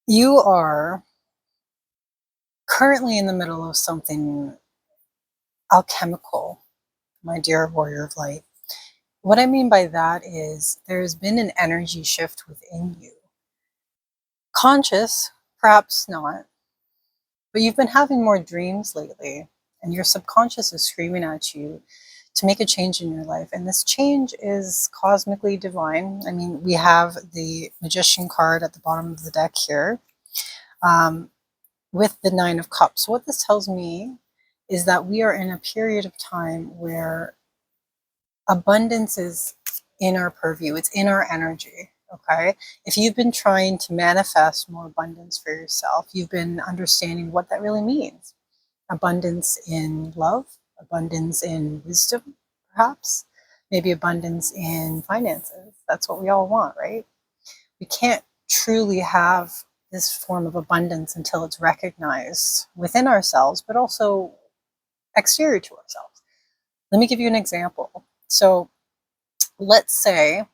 You are currently in the middle of something alchemical, my dear warrior of light. What I mean by that is there's been an energy shift within you. Conscious, perhaps not, but you've been having more dreams lately, and your subconscious is screaming at you to make a change in your life. And this change is cosmically divine. I mean, we have the Magician card at the bottom of the deck here. With the Nine of Cups. So what this tells me is that we are in a period of time where abundance is in our purview, it's in our energy. Okay. If you've been trying to manifest more abundance for yourself, you've been understanding what that really means. Abundance in love, abundance in wisdom, perhaps, maybe abundance in finances. That's what we all want, right? We can't truly have this form of abundance until it's recognized within ourselves, but also exterior to ourselves. Let me give you an example. So let's say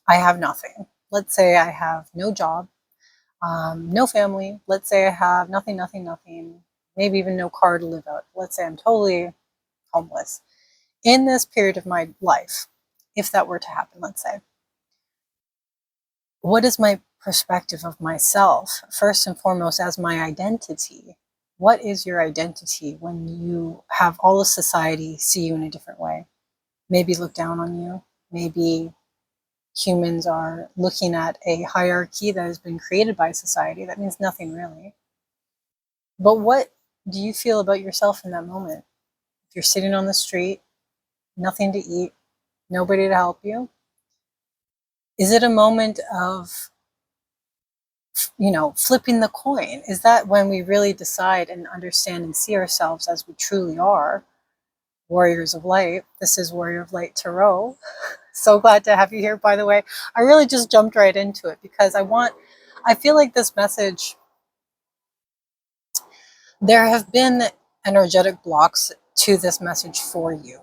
I have nothing. Let's say I have no job, no family. Let's say I have nothing, nothing, nothing, maybe even no car to live out. Let's say I'm totally homeless. In this period of my life, if that were to happen, let's say, what is my perspective of myself, first and foremost, as my identity? What is your identity when you have all of society see you in a different way? Maybe look down on you. Maybe humans are looking at a hierarchy that has been created by society. That means nothing really. But what do you feel about yourself in that moment? If you're sitting on the street, nothing to eat, nobody to help you, is it a moment of flipping the coin? Is that when we really decide and understand and see ourselves as we truly are, warriors of light? This is Warrior of Light Tarot. So glad to have you here, by the way. I really just jumped right into it because I feel like this message, there have been energetic blocks to this message for you.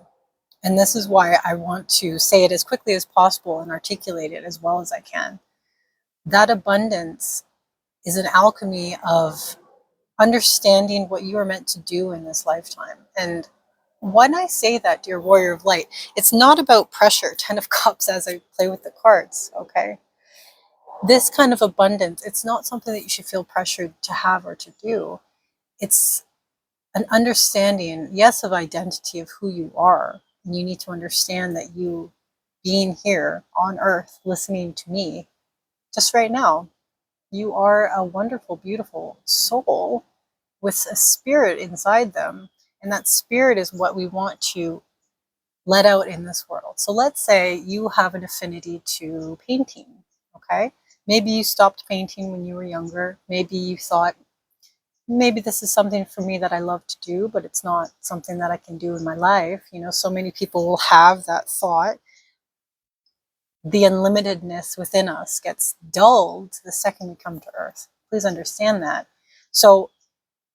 And this is why I want to say it as quickly as possible and articulate it as well as I can. That abundance is an alchemy of understanding what you are meant to do in this lifetime. And when I say that, dear warrior of light, it's not about pressure, 10 of cups as I play with the cards, okay? This kind of abundance, it's not something that you should feel pressured to have or to do. It's an understanding, yes, of identity of who you are. And you need to understand that you being here on earth, listening to me, just right now, you are a wonderful, beautiful soul with a spirit inside them. And that spirit is what we want to let out in this world. So let's say you have an affinity to painting, okay? Maybe you stopped painting when you were younger. Maybe you thought, maybe this is something for me that I love to do, but it's not something that I can do in my life. So many people will have that thought. The unlimitedness within us gets dulled the second we come to earth. Please understand that. So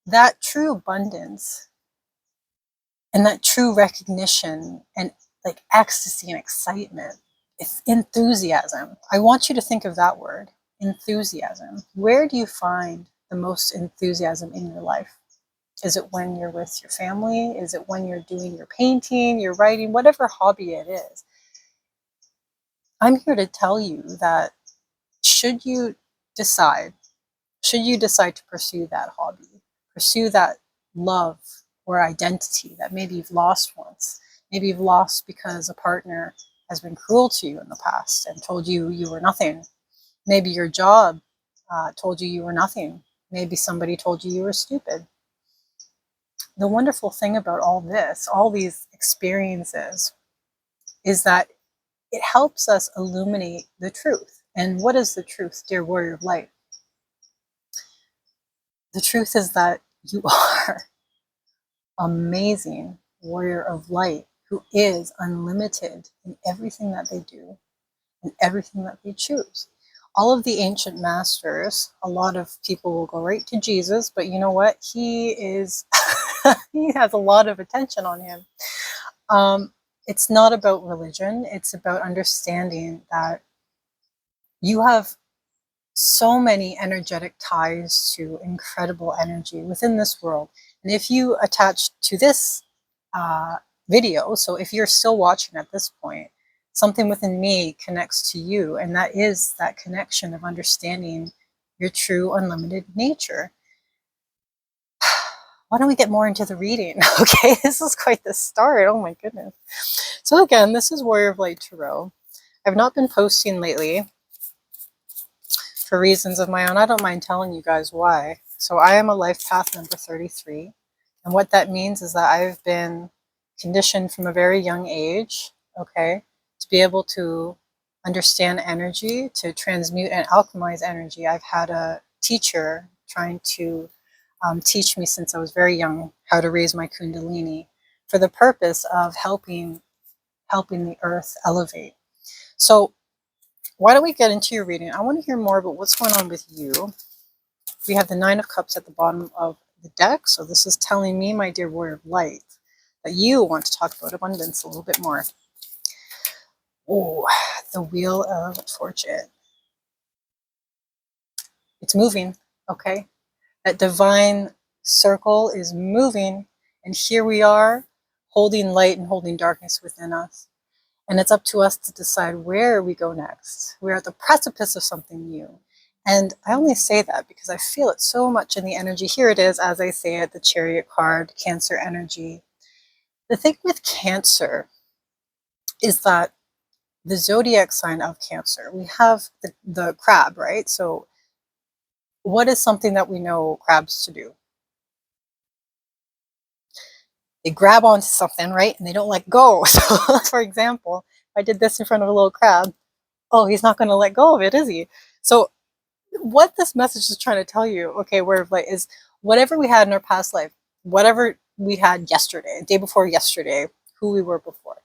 that true abundance and that true recognition and like ecstasy and excitement, it's enthusiasm. I want you to think of that word, enthusiasm. Where do you find the most enthusiasm in your life? Is it when you're with your family? Is it when you're doing your painting, your writing, whatever hobby it is? I'm here to tell you that should you decide to pursue that hobby, pursue that love or identity that maybe you've lost once, maybe you've lost because a partner has been cruel to you in the past and told you you were nothing. Maybe your job told you you were nothing. Maybe somebody told you were stupid. The wonderful thing about all this, all these experiences, is that it helps us illuminate the truth. And what is the truth, dear warrior of light? The truth is that you are amazing warrior of light who is unlimited in everything that they do and everything that they choose. All of the ancient masters, a lot of people will go right to Jesus, but you know what? He is, he has a lot of attention on him. It's not about religion. It's about understanding that you have so many energetic ties to incredible energy within this world. And if you attach to this uh, video, so if you're still watching at this point, something within me connects to you, and that is that connection of understanding your true unlimited nature. Why don't we get more into the reading? Okay, this is quite the start. Oh my goodness. So again, this is Warrior of Light Tarot. I've not been posting lately for reasons of my own. I don't mind telling you guys why. So I am a life path number 33. And what that means is that I've been conditioned from a very young age, okay, to be able to understand energy, to transmute and alchemize energy. I've had a teacher trying to teach me since I was very young how to raise my kundalini for the purpose of helping the earth elevate. So why don't we get into your reading? I want to hear more about what's going on with you. We have the Nine of Cups at the bottom of the deck. So this is telling me, my dear Warrior of Light, that you want to talk about abundance a little bit more. Oh, the Wheel of Fortune. It's moving, okay? That divine circle is moving, and here we are holding light and holding darkness within us. And it's up to us to decide where we go next. We're at the precipice of something new. And I only say that because I feel it so much in the energy. Here it is, as I say it, the Chariot card, Cancer energy. The thing with Cancer is that the zodiac sign of Cancer, we have the crab, right? So what is something that we know crabs to do? They grab onto something, right? And they don't let go. So for example, if I did this in front of a little crab, oh, he's not going to let go of it, is he? So what this message is trying to tell you, okay, Word of Light, is whatever we had in our past life, whatever we had yesterday, day before yesterday, who we were before,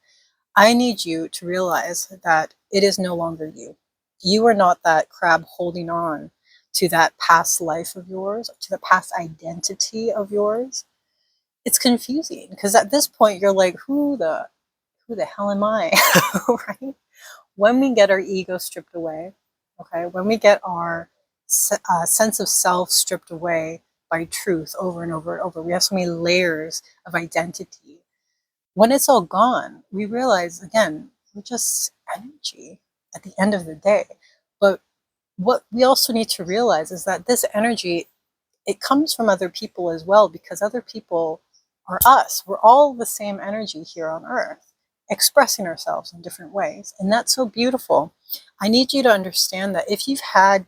I need you to realize that it is no longer you. You are not that crab holding on to that past life of yours, to the past identity of yours. It's confusing because at this point you're like, who the hell am I? Right? When we get our ego stripped away, okay, when we get our sense of self stripped away by truth over and over and over, we have so many layers of identity. When it's all gone, we realize, again, we're just energy at the end of the day. But what we also need to realize is that this energy, it comes from other people as well, because other people are us. We're all the same energy here on earth, expressing ourselves in different ways. And that's so beautiful. I need you to understand that if you've had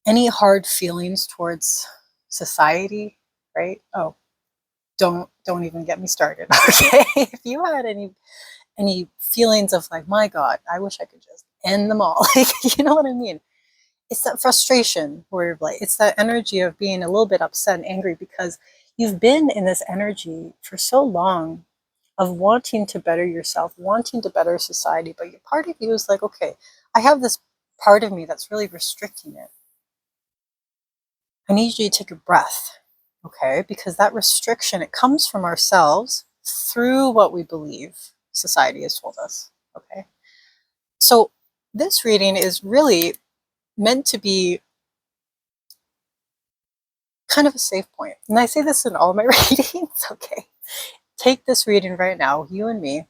any hard feelings towards society, right? Oh, don't even get me started. Okay. If you had any feelings of like, my God, I wish I could just end them all. Like, you know what I mean? It's that frustration where you're like, it's that energy of being a little bit upset and angry because you've been in this energy for so long of wanting to better yourself, wanting to better society, but your part of you is like, okay, I have this part of me that's really restricting it. I need you to take a breath, okay? Because that restriction, it comes from ourselves through what we believe society has told us, okay? So this reading is really meant to be kind of a safe point. And I say this in all my readings, okay? Take this reading right now, you and me,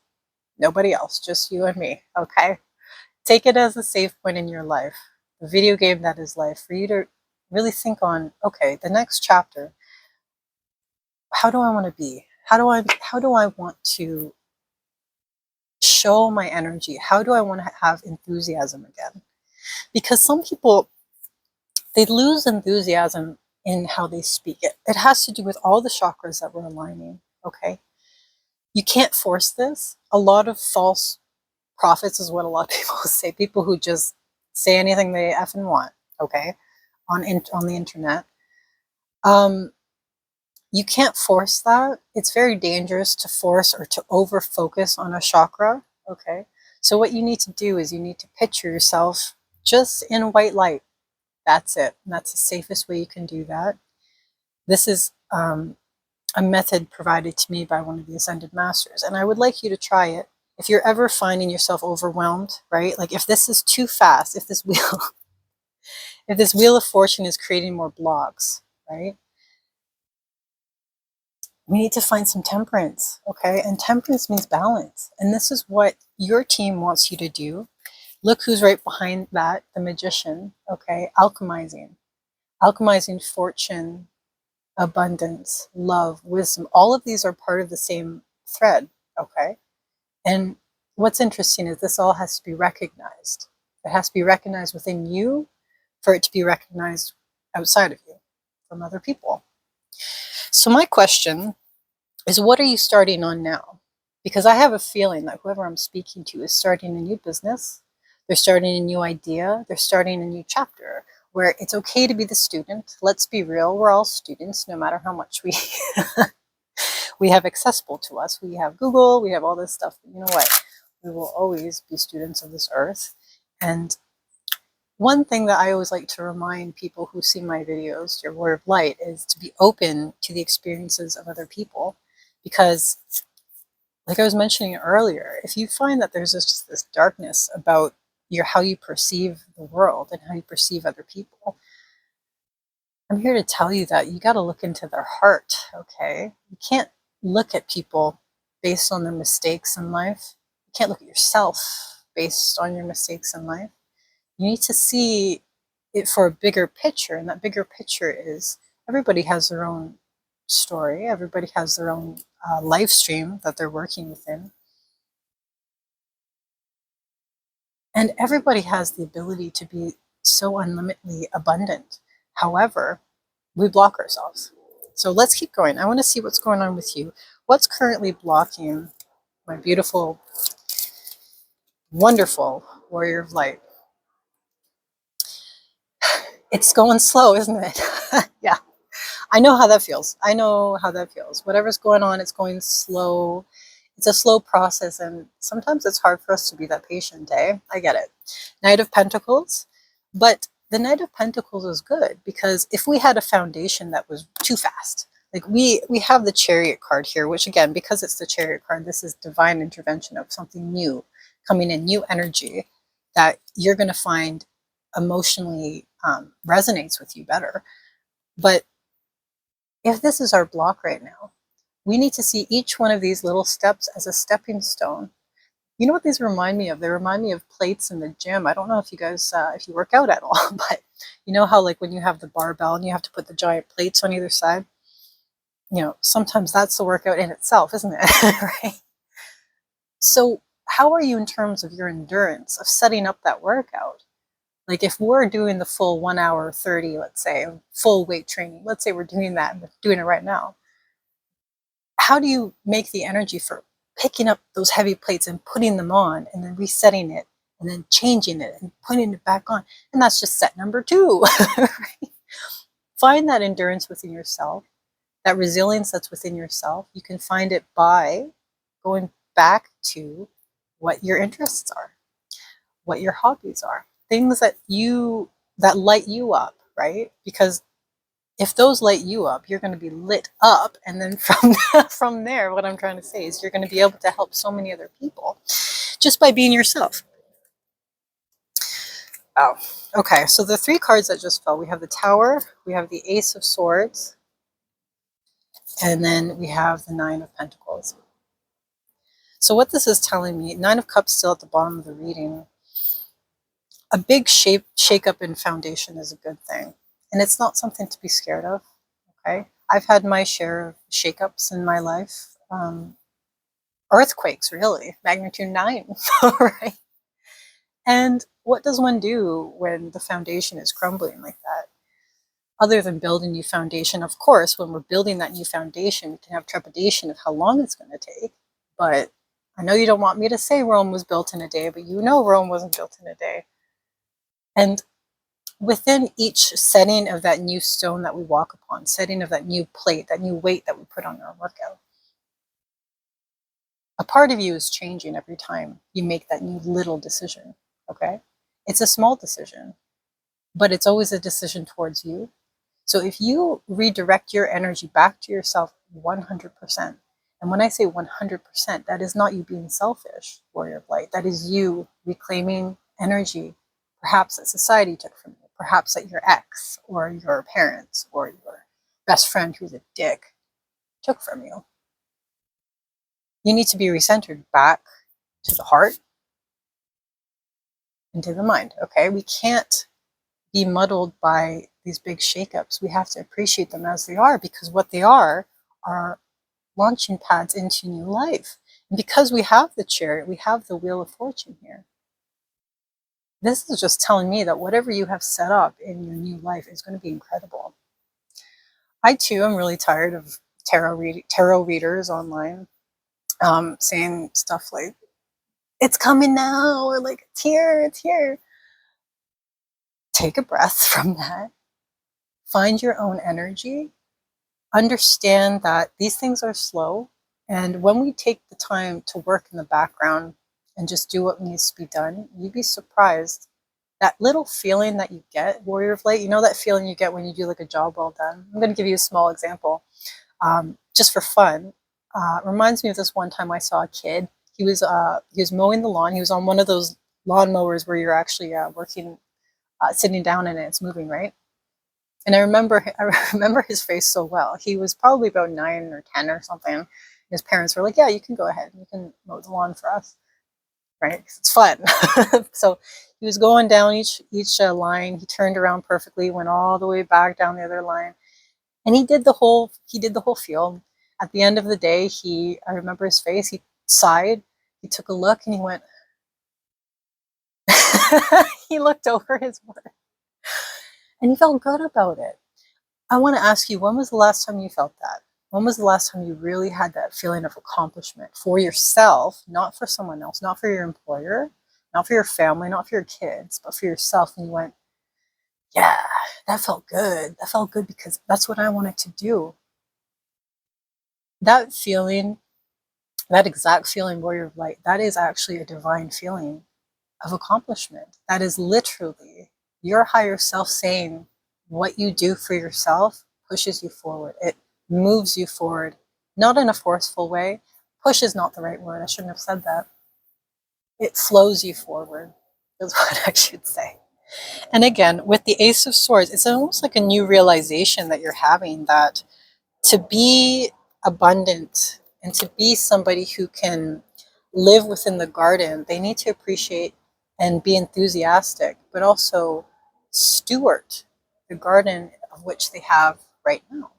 nobody else, just you and me, okay? Take it as a safe point in your life, the video game that is life, for you to really think on, okay, the next chapter, how do I want to be? How do I want to show my energy? How do I want to have enthusiasm again? Because some people, they lose enthusiasm in how they speak. It has to do with all the chakras that we're aligning, okay? You can't force this. A lot of false prophets is what a lot of people say. People who just say anything they effing want, okay, on the internet. You can't force that. It's very dangerous to force or to over focus on a chakra, okay? So what you need to do is you need to picture yourself just in white light. That's it. And that's the safest way you can do that. This is a method provided to me by one of the Ascended Masters, and I would like you to try it. If you're ever finding yourself overwhelmed, right? Like if this is too fast, if this wheel If this Wheel of Fortune is creating more blocks, right? We need to find some temperance, okay? And temperance means balance. And this is what your team wants you to do. Look who's right behind that, the magician, okay? Alchemizing. Alchemizing fortune, abundance, love, wisdom. All of these are part of the same thread, okay? And what's interesting is this all has to be recognized. It has to be recognized within you for it to be recognized outside of you from other people. So my question is, what are you starting on now? Because I have a feeling that whoever I'm speaking to is starting a new business. They're starting a new idea. They're starting a new chapter where it's okay to be the student. Let's be real. We're all students, no matter how much we have accessible to us. We have Google, we have all this stuff. But you know what? We will always be students of this earth. And one thing that I always like to remind people who see my videos, your word of light, is to be open to the experiences of other people. Because, like I was mentioning earlier, if you find that there's just this darkness about how you perceive the world and how you perceive other people, I'm here to tell you that you got to look into their heart, okay? You can't look at people based on their mistakes in life. You can't look at yourself based on your mistakes in life. You need to see it for a bigger picture, and that bigger picture is everybody has their own story. Everybody has their own life stream that they're working within. And everybody has the ability to be so unlimitedly abundant. However, we block ourselves. So let's keep going. I want to see what's going on with you. What's currently blocking my beautiful, wonderful warrior of light? It's going slow, isn't it? Yeah. I know how that feels. I know how that feels. Whatever's going on, it's going slow. It's a slow process, and sometimes it's hard for us to be that patient, eh? I get it. Knight of Pentacles. But the Knight of Pentacles is good, because if we had a foundation that was too fast, like we have the Chariot card here, which again, because it's the Chariot card, this is divine intervention of something new coming in, new energy that you're going to find emotionally resonates with you better. But if this is our block right now, we need to see each one of these little steps as a stepping stone. You know what these remind me of? They remind me of plates in the gym. I don't know if you guys, if you work out at all, but you know how like when you have the barbell and you have to put the giant plates on either side? You know, sometimes that's the workout in itself, isn't it? Right? So how are you in terms of your endurance of setting up that workout? Like if we're doing the full 1 hour 30, let's say, full weight training, let's say we're doing that, we're doing it right now. How do you make the energy for picking up those heavy plates and putting them on and then resetting it and then changing it and putting it back on? And that's just set number 2. Right? Find that endurance within yourself, that resilience that's within yourself. You can find it by going back to what your interests are, what your hobbies are, things that light you up, right? Because if those light you up, you're going to be lit up. And then from there, what I'm trying to say is you're going to be able to help so many other people just by being yourself. Oh, okay. So the 3 cards that just fell, we have the Tower, we have the Ace of Swords, and then we have the 9 of Pentacles. So what this is telling me, 9 of Cups still at the bottom of the reading. A big shake up in foundation is a good thing. And it's not something to be scared of, okay? I've had my share of shakeups in my life. Earthquakes, really, magnitude 9, right? And what does one do when the foundation is crumbling like that? Other than build a new foundation, of course, when we're building that new foundation, we can have trepidation of how long it's going to take. But I know you don't want me to say Rome was built in a day, but you know Rome wasn't built in a day. And within each setting of that new stone that we walk upon, setting of that new plate, that new weight that we put on our workout, a part of you is changing every time you make that new little decision, okay? It's a small decision, but it's always a decision towards you. So if you redirect your energy back to yourself 100%, and when I say 100%, that is not you being selfish, warrior of light. That is you reclaiming energy, perhaps that society took from you. perhaps that your ex or your parents or your best friend who's a dick took from you. You need to be recentered back to the heart and to the mind, okay? We can't be muddled by these big shakeups. We have to appreciate them as they are, because what they are launching pads into new life. And because we have the chariot, we have the wheel of fortune here. This is just telling me that whatever you have set up in your new life is going to be incredible. I too am really tired of tarot readers online saying stuff like, it's coming now, or like, it's here, it's here. Take a breath from that. Find your own energy. Understand that these things are slow. And when we take the time to work in the background and just do what needs to be done, you'd be surprised. That little feeling that you get, Warrior of Light, you know that feeling you get when you do like a job well done? I'm going to give you a small example, just for fun. Reminds me of this one time I saw a kid. He was mowing the lawn. He was on one of those lawn mowers where you're actually working, sitting down in it. It's moving, right? And I remember his face so well. He was probably about 9 or 10 or something. His parents were like, yeah, you can go ahead. You can mow the lawn for us, right? 'Cause it's fun. So he was going down each line. He turned around perfectly, went all the way back down the other line. And he did the whole field. At the end of the day, I remember his face, he sighed, he took a look, and he went, he looked over his work. And he felt good about it. I want to ask you, when was the last time you felt that? When was the last time you really had that feeling of accomplishment for yourself, not for someone else, not for your employer, not for your family, not for your kids, but for yourself? And you went, yeah, that felt good. That felt good because that's what I wanted to do. That feeling, that exact feeling, Warrior of Light, that is actually a divine feeling of accomplishment. That is literally your higher self saying what you do for yourself pushes you forward. It moves you forward, not in a forceful way. Push is not the right word. I shouldn't have said that. It flows you forward, is what I should say. And again, with the Ace of Swords, it's almost like a new realization that you're having, that to be abundant and to be somebody who can live within the garden, they need to appreciate and be enthusiastic, but also steward the garden of which they have right now.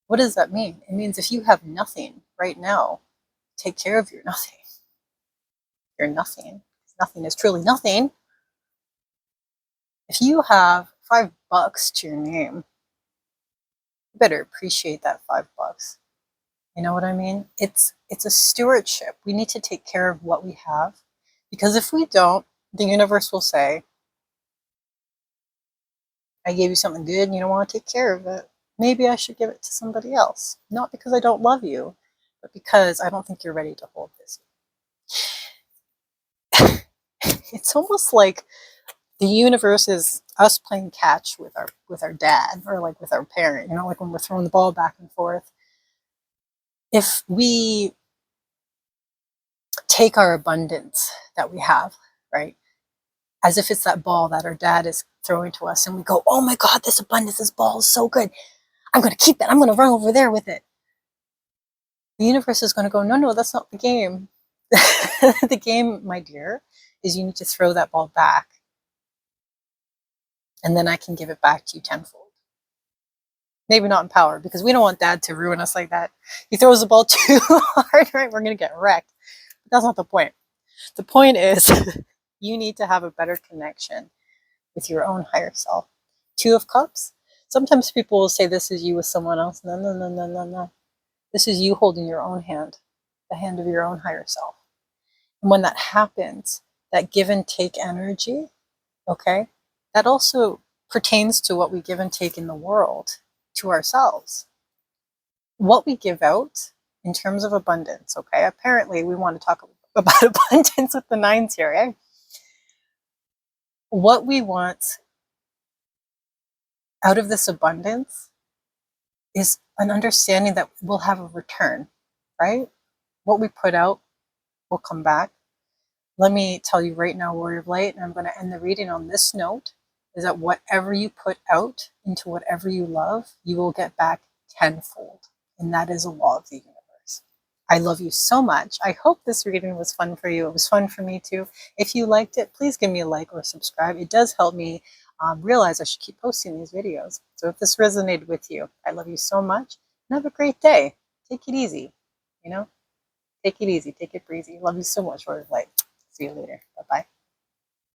What does that mean? It means if you have nothing right now, take care of your nothing. Your nothing. Nothing is truly nothing. If you have $5 to your name, you better appreciate that $5. You know what I mean? It's a stewardship. We need to take care of what we have, because if we don't, the universe will say, I gave you something good and you don't want to take care of it. Maybe I should give it to somebody else. Not because I don't love you, but because I don't think you're ready to hold this. It's almost like the universe is us playing catch with our dad, or like with our parent, you know, like when we're throwing the ball back and forth. If we take our abundance that we have, right, as if it's that ball that our dad is throwing to us, and we go, oh my God, this abundance, this ball is so good. I'm going to keep it. I'm going to run over there with it. The universe is going to go, no, that's not the game. The game, my dear, is you need to throw that ball back, and then I can give it back to you tenfold. Maybe not in power, because we don't want dad to ruin us like that. He throws the ball too hard, right? We're going to get wrecked. But that's not the point. The point is you need to have a better connection with your own higher self. 2 of Cups. Sometimes people will say this is you with someone else. No. This is you holding your own hand, the hand of your own higher self. And when that happens, that give and take energy, okay, that also pertains to what we give and take in the world, to ourselves. What we give out in terms of abundance, okay? Apparently, we want to talk about abundance with the 9s here, eh? What we want out of this abundance is an understanding that we'll have a return, right? What we put out will come back. Let me tell you right now, Warrior of Light, and I'm going to end the reading on this note, is that whatever you put out into whatever you love, you will get back tenfold. And that is a law of the universe. I love you so much. I hope this reading was fun for you. It was fun for me too. If you liked it, please give me a like or subscribe. It does help me realize I should keep posting these videos. So if this resonated with you, I love you so much and have a great day. Take it easy, you know? Take it easy. Take it breezy. Love you so much. Lord of Light. See you later. Bye-bye.